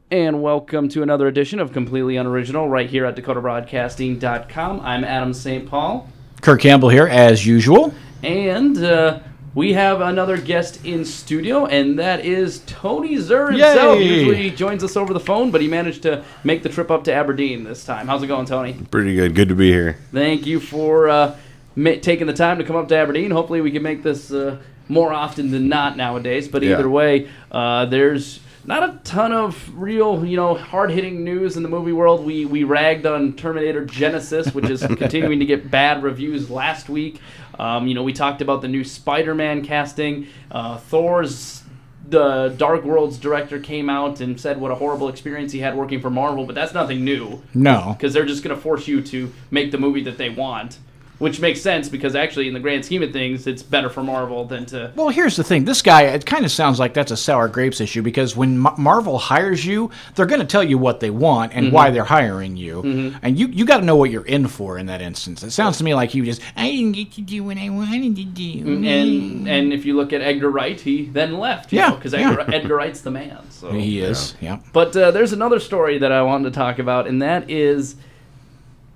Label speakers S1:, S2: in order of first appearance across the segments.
S1: And welcome to another edition of Completely Unoriginal right here at DakotaBroadcasting.com. I'm Adam St. Paul.
S2: Kirk Campbell here, as usual.
S1: And we have another guest in studio, and that is Tony Zerr himself.
S2: Yay!
S1: Usually he joins us over the phone, but he managed to make the trip up to Aberdeen this time. How's it going, Tony?
S3: Pretty good. Good to be here.
S1: Thank you for taking the time to come up to Aberdeen. Hopefully we can make this more often than not nowadays. But either way, there's not a ton of real, hard-hitting news in the movie world. We ragged on Terminator Genesis, which is continuing to get bad reviews last week. We talked about the new Spider-Man casting. Thor's the Dark World's director came out and said what a horrible experience he had working for Marvel, but that's nothing new.
S2: No.
S1: Because they're just going to force you to make the movie that they want. Which makes sense because actually, in the grand scheme of things, it's better for Marvel than to...
S2: Well, here's the thing. This guy, it kind of sounds like that's a sour grapes issue because when Marvel hires you, they're going to tell you what they want and why they're hiring you. And you got to know what you're in for in that instance. It sounds to me like he was just, I didn't get to do what I wanted to do.
S1: And if you look at Edgar Wright, he then left. Because Edgar Wright's the man. So.
S2: He is, yeah.
S1: But there's another story that I wanted to talk about, and that is...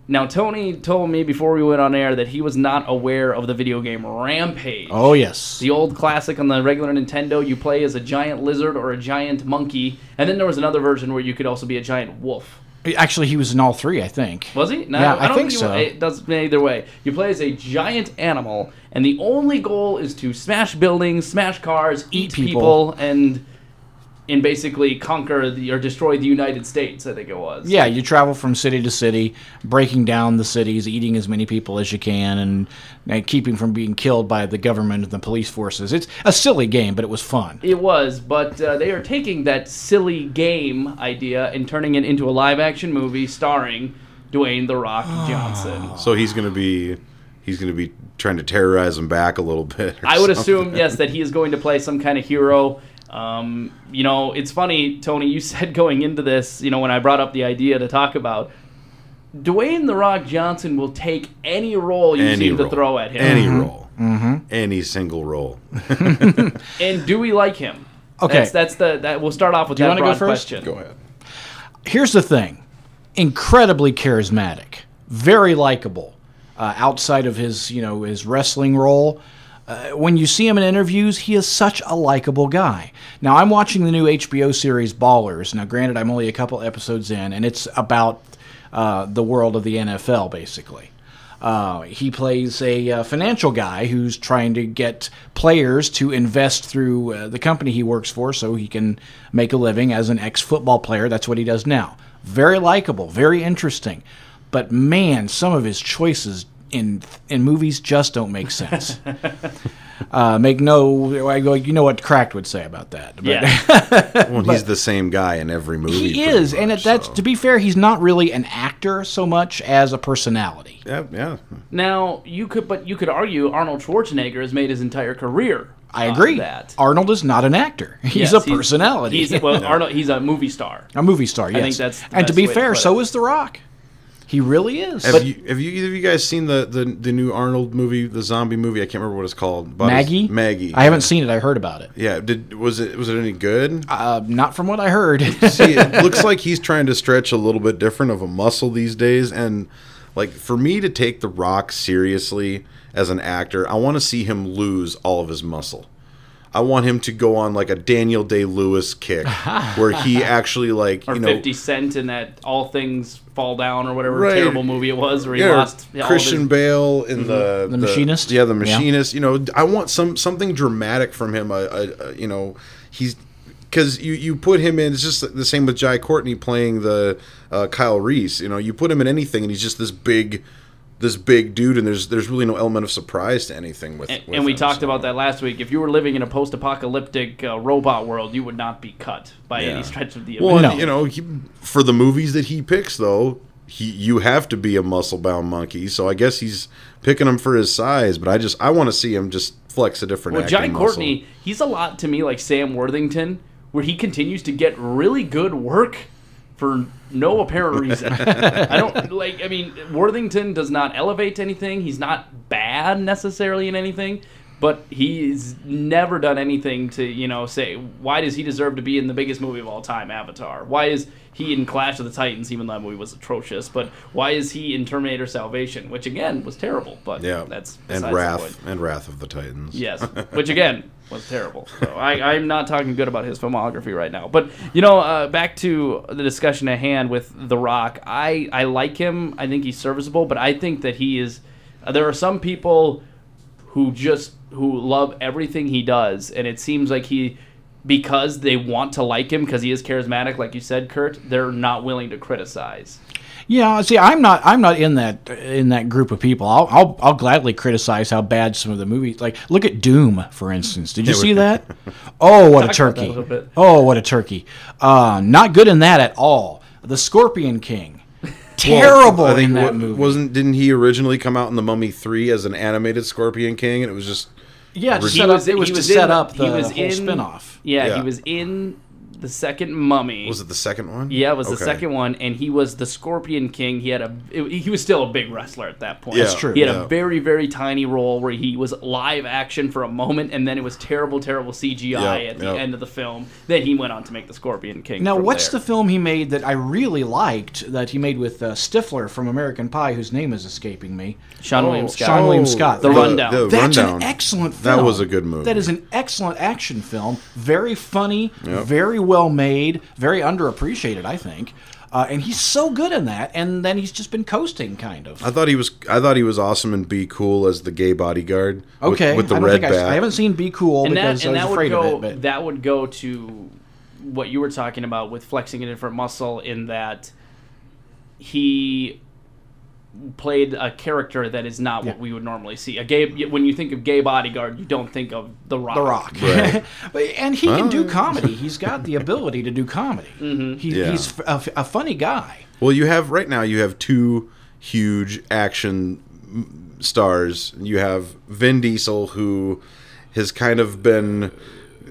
S1: Now, Tony told me before we went on air that he was not aware of the video game Rampage.
S2: Oh, yes.
S1: The old classic on the regular Nintendo. You play as a giant lizard or a giant monkey. And then there was another version where you could also be a giant wolf.
S2: Actually, he was in all three, I think.
S1: Was he? No,
S2: yeah,
S1: I don't
S2: think so.
S1: It doesn't either way. You play as a giant animal, and the only goal is to smash buildings, smash cars, eat people, and basically conquer or destroy the United States, I think it was.
S2: Yeah, you travel from city to city, breaking down the cities, eating as many people as you can, and keeping from being killed by the government and the police forces. It's a silly game, but it was fun.
S1: It was, but they are taking that silly game idea and turning it into a live-action movie starring Dwayne "The Rock" Johnson.
S3: So he's going to be trying to terrorize him back a little bit.
S1: I would assume, yes, that he is going to play some kind of hero. It's funny, Tony, you said going into this, when I brought up the idea to talk about, Dwayne "The Rock" Johnson will take any role you seem to throw at him.
S3: Any role. Any single role.
S1: And do we like him?
S2: Okay.
S1: We'll start off with that broad question.
S3: Go ahead.
S2: Here's the thing. Incredibly charismatic. Very likable. Outside of his wrestling role. When you see him in interviews, he is such a likable guy. Now, I'm watching the new HBO series Ballers. Now, granted, I'm only a couple episodes in, and it's about the world of the NFL, basically. He plays a financial guy who's trying to get players to invest through the company he works for so he can make a living as an ex-football player. That's what he does now. Very likable, very interesting. But, man, some of his choices in movies just don't make sense. You know what Cracked would say about that. But,
S1: yeah.
S3: Well, he's the same guy in every movie.
S2: He is, and that's to be fair, he's not really an actor so much as a personality.
S3: Yeah.
S1: Now, you could argue Arnold Schwarzenegger has made his entire career.
S2: I agree.
S1: That
S2: Arnold is not an actor. He's a personality.
S1: Arnold, he's a movie star.
S2: A movie star, yes.
S1: I think that's the
S2: and to be
S1: best way
S2: fair,
S1: to put
S2: so
S1: it.
S2: is The Rock. He really is.
S3: Have you either of you guys seen the new Arnold movie, the zombie movie? I can't remember what it's called.
S2: Maggie?
S3: Maggie.
S2: I haven't seen it. I heard about it.
S3: Yeah. Was it any good?
S2: Not from what I heard.
S3: See, it looks like he's trying to stretch a little bit different of a muscle these days, and like for me to take The Rock seriously as an actor, I want to see him lose all of his muscle. I want him to go on like a Daniel Day-Lewis kick where he actually
S1: or 50 Cent in that All Things Fall Down or whatever terrible movie it was where he lost
S3: Christian Bale in the
S2: Machinist.
S3: Yeah, the Machinist. Yeah. I want something dramatic from him. He's because you put him in. It's just the same with Jai Courtney playing the Kyle Reese. You put him in anything and he's just this big dude, and there's really no element of surprise to anything with
S1: and we talked about that last week. If you were living in a post-apocalyptic robot world, you would not be cut by any stretch of the imagination.
S3: Well, for the movies that he picks, though, you have to be a muscle-bound monkey. So I guess he's picking him for his size, but I want to see him just flex a different acting
S1: Jai
S3: muscle.
S1: Courtney, he's a lot to me like Sam Worthington, where he continues to get really good work for no apparent reason. Worthington does not elevate anything. He's not bad necessarily in anything, but he's never done anything to, say, why does he deserve to be in the biggest movie of all time, Avatar? Why is he in Clash of the Titans, even though that movie was atrocious? But why is he in Terminator Salvation, which, again, was terrible? But that's besides the point.
S3: And Wrath of the Titans.
S1: Yes, which, again, was terrible. So I'm not talking good about his filmography right now. But, back to the discussion at hand with The Rock, I like him. I think he's serviceable, but I think that he is... there are some people who love everything he does, and it seems like because they want to like him because he is charismatic, like you said, Kurt, they're not willing to criticize.
S2: Yeah, see, I'm not in that group of people. I'll gladly criticize how bad some of the movies. Like, look at Doom, for instance. Did you see that? Oh, what a turkey! Oh, what a turkey! Not good in that at all. The Scorpion King. Terrible in that movie.
S3: Didn't he originally come out in The Mummy 3 as an animated Scorpion King, and it was just
S2: it was to set up the whole spinoff.
S1: Yeah, he was in the second Mummy.
S3: Was it the second one?
S1: Yeah, it was the second one, and he was the Scorpion King. He was still a big wrestler at that point.
S3: Yeah, that's
S2: true.
S1: He had a very, very tiny role where he was live action for a moment, and then it was terrible, terrible CGI at the end of the film. Then he went on to make the Scorpion King.
S2: Now, what's the film he made that I really liked that he made with Stifler from American Pie, whose name is escaping me?
S1: Sean William Scott.
S2: Sean William Scott.
S1: The Rundown.
S2: That's an excellent film.
S3: That was a good movie.
S2: That is an excellent action film. Very funny, very well made, very underappreciated, I think. And he's so good in that, and then he's just been coasting, kind of.
S3: I thought he was awesome in Be Cool as the gay bodyguard.
S2: Okay,
S3: with the red bat.
S2: I haven't seen Be Cool because I was afraid of it.
S1: But that would go to what you were talking about with flexing a different muscle, in that he played a character that is not what we would normally see. When you think of gay bodyguard, you don't think of The Rock.
S2: The Rock.
S3: Right.
S2: And he can do comedy. He's got the ability to do comedy.
S1: Mm-hmm.
S2: He's a funny guy.
S3: Well, you have two huge action stars. You have Vin Diesel, who has kind of been...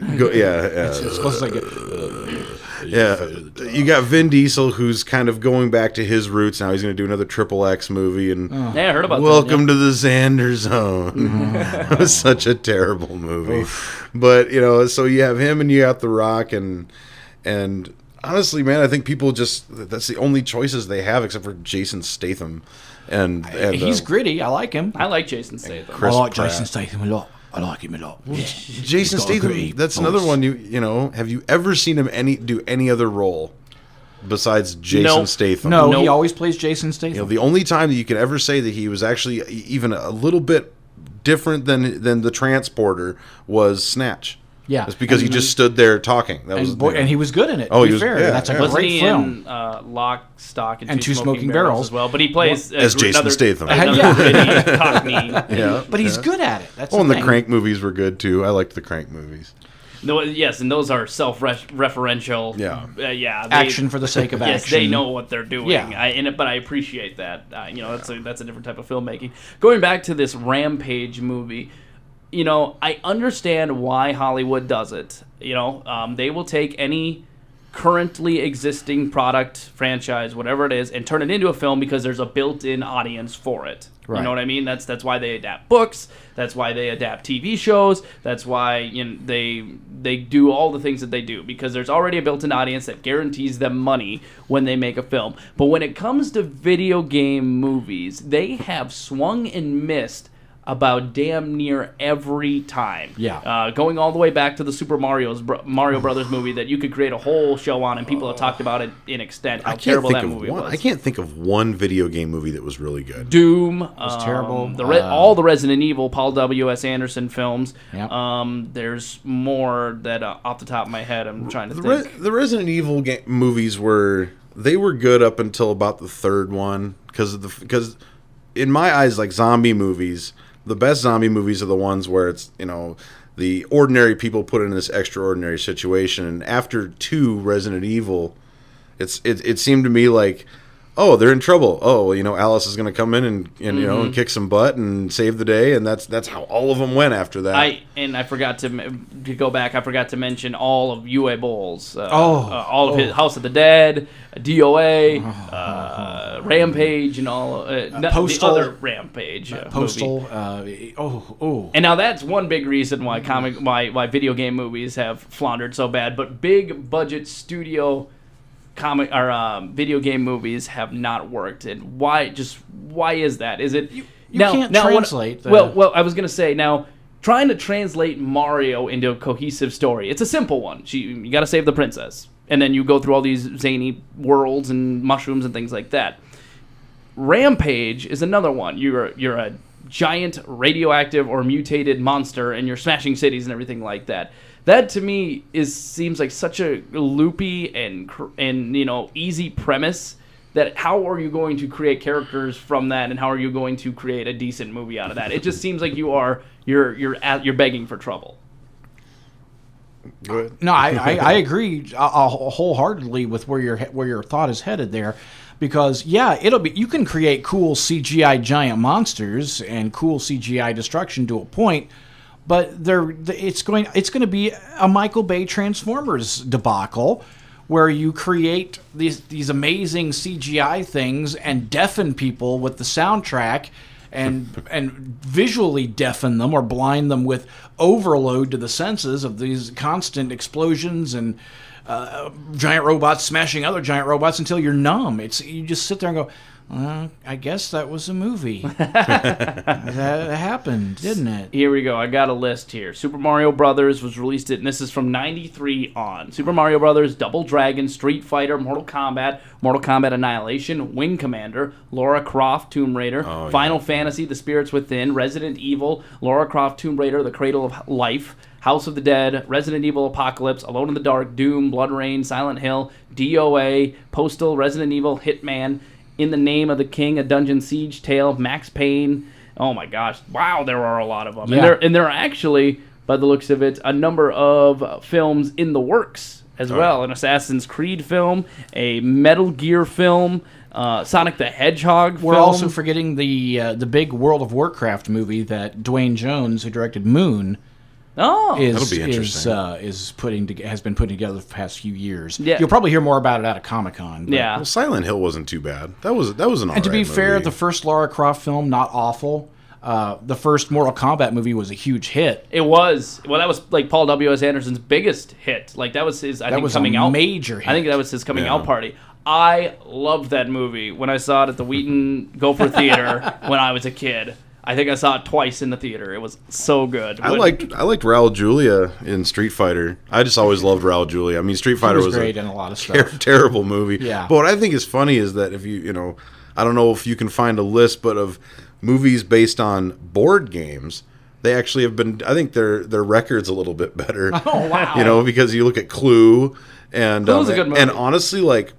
S3: It's supposed to you got Vin Diesel, who's kind of going back to his roots now. He's going to do another XXX movie, and
S1: I heard about
S3: Welcome to the Xander Zone. That was such a terrible movie. Oof. But so you have him, and you got The Rock, and honestly, man, I think people that's the only choices they have, except for Jason Statham, and
S2: he's gritty. I like him.
S1: I like Jason Statham.
S2: I like Jason Statham a lot. I like him a lot.
S3: Yeah. Jason Statham, that's another one. Have you ever seen him do any other role besides Jason Statham?
S2: No, he always plays Jason Statham.
S3: The only time that you can ever say that he was actually even a little bit different than the Transporter was Snatch.
S2: Yeah,
S3: it's because he just stood there talking.
S2: And he was good in it.
S3: Oh,
S2: fair. Yeah, that's a great film.
S1: In, Lock, Stock,
S2: and Two Smoking Barrels
S1: as well. But he plays
S3: as Jason Statham.
S1: Another Cockney.
S2: Yeah, but he's good at it. That's
S3: and the Crank movies were good too. I liked the Crank movies.
S1: No, yes, and those are self-referential.
S2: Action for the sake of action.
S1: Yes, they know what they're doing.
S2: Yeah.
S1: But I appreciate that. That's a different type of filmmaking. Going back to this Rampage movie. I understand why Hollywood does it. They will take any currently existing product, franchise, whatever it is, and turn it into a film because there's a built-in audience for it. Right. You know what I mean? That's why they adapt books. That's why they adapt TV shows. That's why they do all the things that they do, because there's already a built-in audience that guarantees them money when they make a film. But when it comes to video game movies, they have swung and missed about damn near every time.
S2: Yeah.
S1: Going all the way back to the Super Mario Brothers movie that you could create a whole show on, and people have talked about it in extent, how terrible that movie was.
S3: I can't think of one video game movie that was really good.
S1: Doom.
S2: Was terrible.
S1: All the Resident Evil, Paul W.S. Anderson films.
S2: Yep.
S1: There's more that off the top of my head I'm trying to think.
S3: The Resident Evil movies were good up until about the third one, because in my eyes, like zombie movies, the best zombie movies are the ones where it's, the ordinary people put in this extraordinary situation. And after 2 Resident Evil, it seemed to me like, oh, they're in trouble. Oh, well, Alice is going to come in and and kick some butt and save the day, and that's how all of them went after that.
S1: I forgot to go back. I forgot to mention all of Uwe Boll's. All of his House of the Dead, DOA, Rampage and all.
S2: Postal.
S1: The other Rampage.
S2: Postal.
S1: Movie. And now that's one big reason why why video game movies have floundered so bad. But big budget studio video game movies have not worked. And why is that? Is it
S2: you can't translate?
S1: Well, I was gonna say now. Trying to translate Mario into a cohesive story. It's a simple one. You got to save the princess. And then you go through all these zany worlds and mushrooms and things like that. Rampage is another one. You're a giant radioactive or mutated monster and you're smashing cities and everything like that. That to me seems like such a loopy and easy premise that how are you going to create characters from that and how are you going to create a decent movie out of that? It just seems like you're begging for trouble.
S3: Go ahead.
S2: No, I agree wholeheartedly with where your thought is headed there, because you can create cool CGI giant monsters and cool CGI destruction to a point, but it's going to be a Michael Bay Transformers debacle where you create these amazing CGI things and deafen people with the soundtrack and visually deafen them or blind them with overload to the senses of these constant explosions and giant robots smashing other giant robots until you're numb. You just sit there and go, I guess that was a movie. That happened, didn't it?
S1: Here we go. I got a list here. Super Mario Brothers was released, and this is from 93 on. Super Mario Brothers, Double Dragon, Street Fighter, Mortal Kombat Annihilation, Wing Commander, Lara Croft, Tomb Raider, Final Fantasy, The Spirits Within, Resident Evil, Lara Croft, Tomb Raider, The Cradle of Life, House of the Dead, Resident Evil Apocalypse, Alone in the Dark, Doom, Blood Rain, Silent Hill, DOA, Postal, Resident Evil, Hitman, In the Name of the King, A Dungeon Siege Tale, Max Payne. Oh my gosh. Wow, there are a lot of them.
S2: Yeah.
S1: And there are actually, by the looks of it, a number of films in the works as well. An Assassin's Creed film, a Metal Gear film, Sonic the Hedgehog film.
S2: We're also forgetting the big World of Warcraft movie that Dwayne Jones, who directed Moon,
S1: that'll
S3: be interesting.
S2: has been putting together the past few years.
S1: Yeah.
S2: You'll probably hear more about it at a Comic-Con.
S1: Yeah.
S3: Well, Silent Hill wasn't too bad. That was an alright
S2: And to be fair,
S3: movie.
S2: the first Lara Croft film, not awful. The first Mortal Kombat movie was a huge hit.
S1: It was. Well, that was like Paul W.S. Anderson's biggest hit. Like that was his.
S2: That was a major hit.
S1: I think that was his coming out party. I loved that movie when I saw it at the Wheaton Gopher Theater when I was a kid. I think I saw it twice in the theater. It was so good.
S3: I liked Raul Julia in Street Fighter. I just always loved Raul Julia. I mean, Street Fighter was
S2: great in a lot of stuff.
S3: Terrible movie.
S2: Yeah.
S3: But what I think is funny is that if I don't know if you can find a list, but of movies based on board games, they actually have been. I think their record's a little bit better.
S2: Oh wow!
S3: Because you look at Clue, and
S1: Clue's a good movie.
S3: And honestly, like.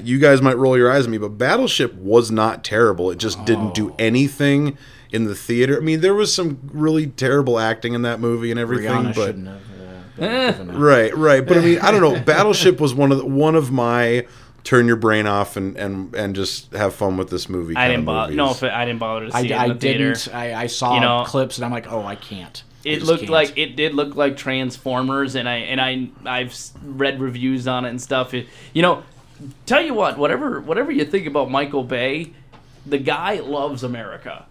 S3: You guys might roll your eyes at me, but Battleship was not terrible. It just didn't do anything in the theater. I mean, there was some really terrible acting in that movie and everything.
S2: Rihanna
S3: but
S2: shouldn't have been given out.
S3: right. But I mean, I don't know. Battleship was one of my turn your brain off and just have fun with this movie.
S1: I didn't bother. No, I didn't bother to see it in the theater.
S2: I saw clips and I'm like, I can't.
S1: It did look like Transformers, and I've read reviews on it and stuff. Tell you what, whatever you think about Michael Bay, the guy loves America.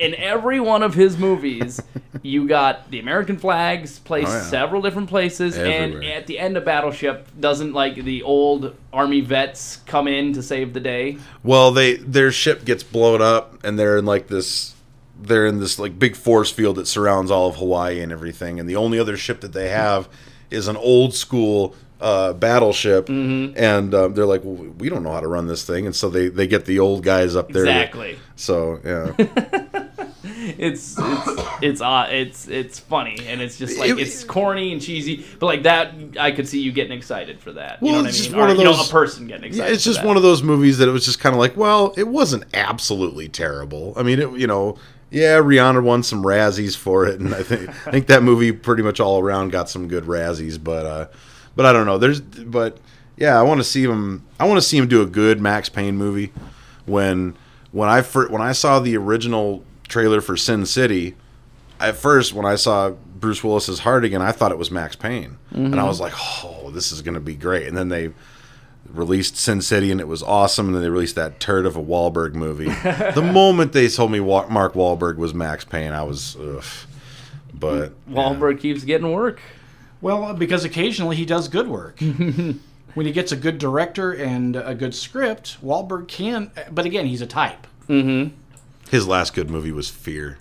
S1: In every one of his movies, you got the American flags placed several different places, everywhere. And at the end of Battleship, doesn't like the old Army vets come in to save the day?
S3: Well, their ship gets blown up, and they're in this like big force field that surrounds all of Hawaii and everything, and the only other ship that they have is an old school battleship, and they're like, well, we don't know how to run this thing, and so they get the old guys up there.
S1: Exactly.
S3: So yeah,
S1: it's funny, and it's just like it's corny and cheesy, but like that, I could see you getting excited for that.
S3: Well,
S1: you know what
S3: it's
S1: I
S3: just
S1: mean?
S3: one of those,
S1: a person getting excited.
S3: It's just one of those movies that it was just kind of like, well, it wasn't absolutely terrible. I mean, Rihanna won some Razzies for it, and I think that movie pretty much all around got some good Razzies, but I don't know. I want to see him. I want to see him do a good Max Payne movie. When I saw the original trailer for Sin City, at first when I saw Bruce Willis's Hardigan, I thought it was Max Payne, and I was like, oh, this is going to be great. And then released Sin City, and it was awesome, and then they released that turd of a Wahlberg movie. The moment they told me Mark Wahlberg was Max Payne, I was, ugh. But
S1: Wahlberg keeps getting work.
S2: Well, because occasionally he does good work. When he gets a good director and a good script, Wahlberg can. But again, he's a type.
S1: Mm-hmm.
S3: His last good movie was Fear.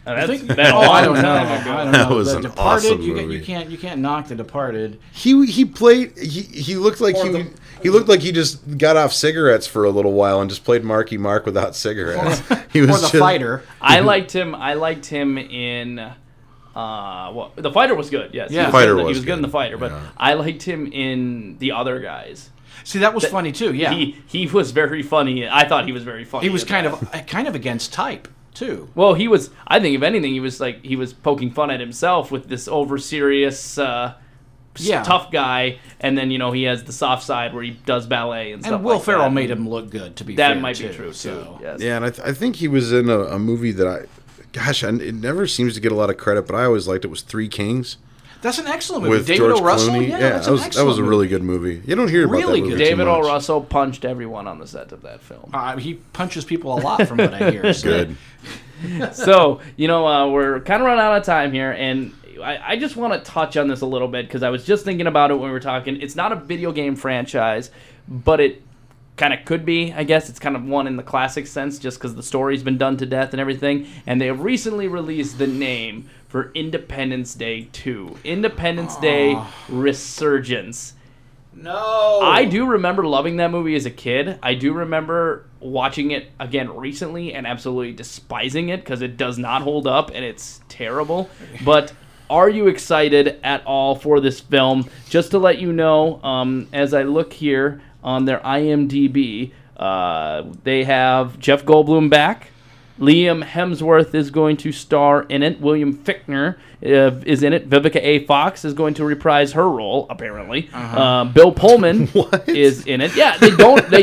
S2: I don't know. I don't know.
S3: That was
S2: The
S3: an
S2: Departed.
S3: awesome
S2: You
S3: movie.
S2: can't knock The Departed.
S3: He played. He looked like he looked like he just got off cigarettes for a little while and just played Marky Mark without cigarettes. He was
S2: Or The
S3: just,
S2: Fighter.
S1: I liked him in. The Fighter was good. Yes,
S2: Yeah.
S1: he
S3: Fighter
S1: he
S3: was
S1: was good in The
S3: good.
S1: Fighter, but
S3: Yeah.
S1: I liked him in The Other Guys.
S2: See, that was funny too. Yeah,
S1: He was very funny. I thought he was very funny.
S2: he was
S1: in
S2: kind
S1: that.
S2: of against type too.
S1: Well, he was. I think if anything, he was poking fun at himself with this over serious, tough guy, and then he has the soft side where he does ballet and stuff.
S2: And Will
S1: like
S2: Ferrell
S1: that.
S2: made him look good. To be
S1: That
S2: fair,
S1: might be
S2: too,
S1: true too.
S2: So.
S1: Yes.
S3: Yeah, and I think he was in a movie that it never seems to get a lot of credit, but I always liked it. Was Three Kings
S2: That's an excellent movie.
S3: with
S2: David
S3: George
S2: O. Russell.
S3: Clooney.
S2: Yeah,
S3: that was a really good movie. You don't hear about
S2: Really
S3: that movie
S2: good.
S3: too
S1: David O.
S3: much.
S1: Russell punched everyone on the set of that film.
S2: He punches people a lot, from what I hear. So.
S3: Good.
S1: So, we're kind of running out of time here, and I just want to touch on this a little bit because I was just thinking about it when we were talking. It's not a video game franchise, but it kind of could be, I guess. It's kind of one in the classic sense just because the story's been done to death and everything. And they have recently released the name for Independence Day 2. Independence Day Resurgence.
S2: No.
S1: I do remember loving that movie as a kid. I do remember watching it again recently and absolutely despising it because it does not hold up and it's terrible. But are you excited at all for this film? Just to let you know, as I look here on their IMDb, they have Jeff Goldblum back. Liam Hemsworth is going to star in it. William Fichtner is in it. Vivica A. Fox is going to reprise her role, apparently. Bill Pullman is in it. Yeah, they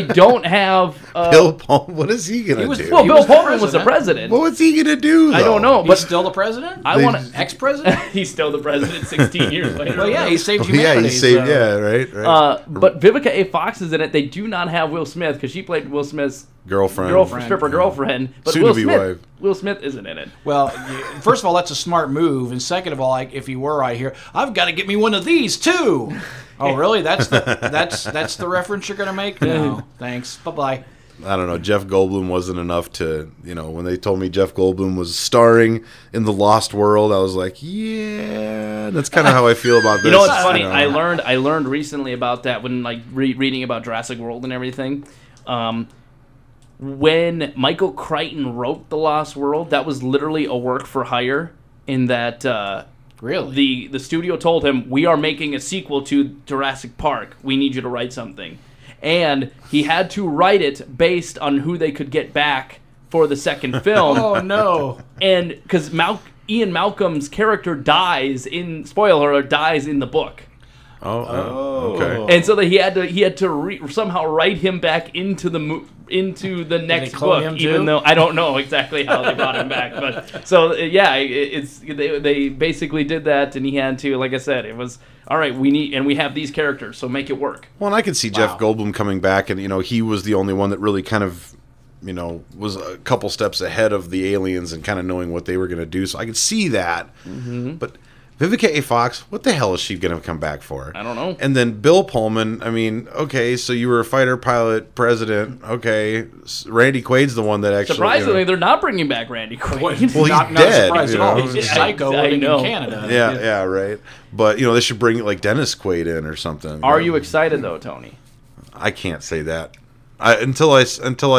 S1: don't have
S3: Bill Pullman. What is he gonna do?
S1: Well,
S2: He
S1: Bill
S2: was the
S1: Pullman was the president.
S3: What was he gonna do?
S1: I don't
S3: though?
S1: know,
S2: He's
S1: but
S2: still the president?
S1: I want to.
S2: Ex-president?
S1: He's still the president 16 years later.
S2: Well, yeah, he saved
S3: Yeah,
S2: humanity.
S3: he saved.
S2: so-
S3: Yeah, right.
S1: But Vivica A. Fox is in it. They do not have Will Smith because she played Will Smith's
S3: Girlfriend.
S1: stripper girlfriend. But
S3: Soon-to-be wife.
S1: Will Smith isn't in it.
S2: Well, first of all, that's a smart move, and second of all, if he were right here, I've got to get me one of these too. Oh, really? That's the reference you're going to make? No, thanks. Bye-bye.
S3: I don't know. Jeff Goldblum wasn't enough to, when they told me Jeff Goldblum was starring in The Lost World, I was like, yeah, that's kind of how I feel about this.
S1: You know what's funny?
S3: know.
S1: I learned recently about that when reading about Jurassic World and everything. When Michael Crichton wrote The Lost World, that was literally a work for hire. In that,
S2: Really?
S1: the studio told him, "We are making a sequel to Jurassic Park. We need you to write something," and he had to write it based on who they could get back for the second film.
S2: Oh, no.
S1: And because Ian Malcolm's character dies in the book.
S3: Oh, okay.
S1: And so that he had to somehow write him back into the next
S2: clone
S1: book,
S2: him
S1: even
S2: too?
S1: though I don't know exactly how they brought him back. But so yeah, they basically did that, and he had to, like I said, it was all right. We have these characters, so make it work.
S3: Well, and I could see Jeff Goldblum coming back, and he was the only one that really kind of, was a couple steps ahead of the aliens and kind of knowing what they were going to do. So I could see that, but. Vivica A. Fox, what the hell is she going to come back for?
S1: I don't know.
S3: And then Bill Pullman, I mean, okay, so you were a fighter pilot president. Okay, Randy Quaid's the one that actually...
S1: Surprisingly, they're not bringing back Randy Quaid.
S3: Well, he's
S2: not
S3: dead.
S2: surprised at all. He's a
S1: Yeah,
S2: psycho
S1: I
S2: living
S1: know.
S2: in Canada.
S3: Yeah, right. But, they should bring, Dennis Quaid in or something.
S1: Are you excited though, Tony?
S3: I can't say that. Until I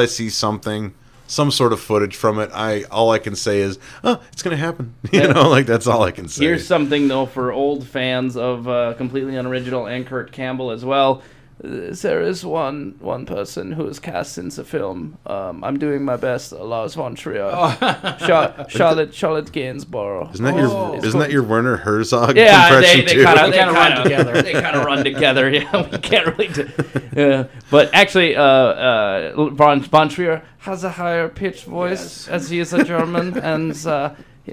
S3: see something... some sort of footage from it, all I can say is, it's going to happen. That's all I can say.
S1: Here's something, though, for old fans of Completely Unoriginal and Kurt Campbell as well. There is one person who is cast since the film. I'm doing my best, Lars von Trier. Charlotte Gainsborough.
S3: Isn't that your Werner Herzog
S1: Yeah,
S3: impression
S1: they
S3: too?
S1: kind of
S2: run together.
S1: They kind of run together. Yeah, we can't really do. But actually, von Trier has a higher pitched voice as he is a German, and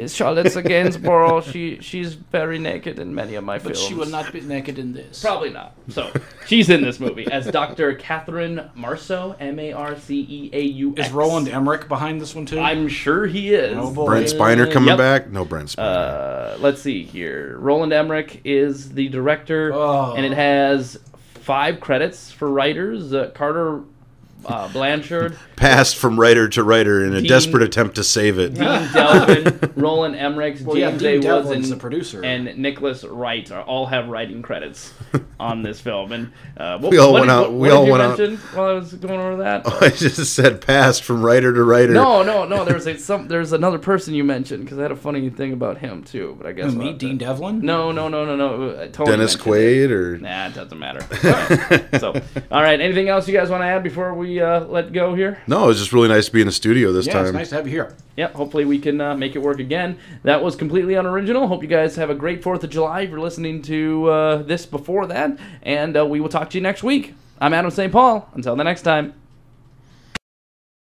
S1: Charlotte Gainsborough. She's very naked in many of my
S2: But
S1: films.
S2: she will not be naked in this.
S1: Probably not. So she's in this movie as Dr. Catherine Marceau, Marceaux.
S2: Is Roland Emmerich behind this one too?
S1: I'm sure he is.
S2: Oh, boy.
S3: Brent Spiner coming
S1: Yep.
S3: back? No, Brent Spiner.
S1: Let's see here. Roland Emmerich is the director, and it has 5 credits for writers. Carter Blanchard,
S3: Passed from writer to writer in a
S1: Dean-
S3: desperate attempt to save it.
S1: Dean Delvin, Roland Emmerich, James A.
S2: Dean
S1: Woods,
S2: Devlin's the producer.
S1: and Nicholas Wright all have writing credits on this film. And
S3: We all went out- we all went out-
S1: mention while I was going over that?
S3: I just said passed from writer to writer.
S1: No. There's another person you mentioned because I had a funny thing about him too. But I guess
S2: Me, Dean Devlin?
S1: No. Tony
S3: Dennis
S1: mentioned it.
S3: Quaid or
S1: Nah, it doesn't matter. So, all right. Anything else you guys want to add before we let go here?
S3: no, it was just really nice to be in the studio this
S2: Yeah,
S3: time.
S2: it's nice to have you here.
S1: Yeah, hopefully we can make it work again. That was Completely Unoriginal. Hope you guys have a great 4th of July if you're listening to this before that. And we will talk to you next week. I'm Adam St. Paul. Until the next time.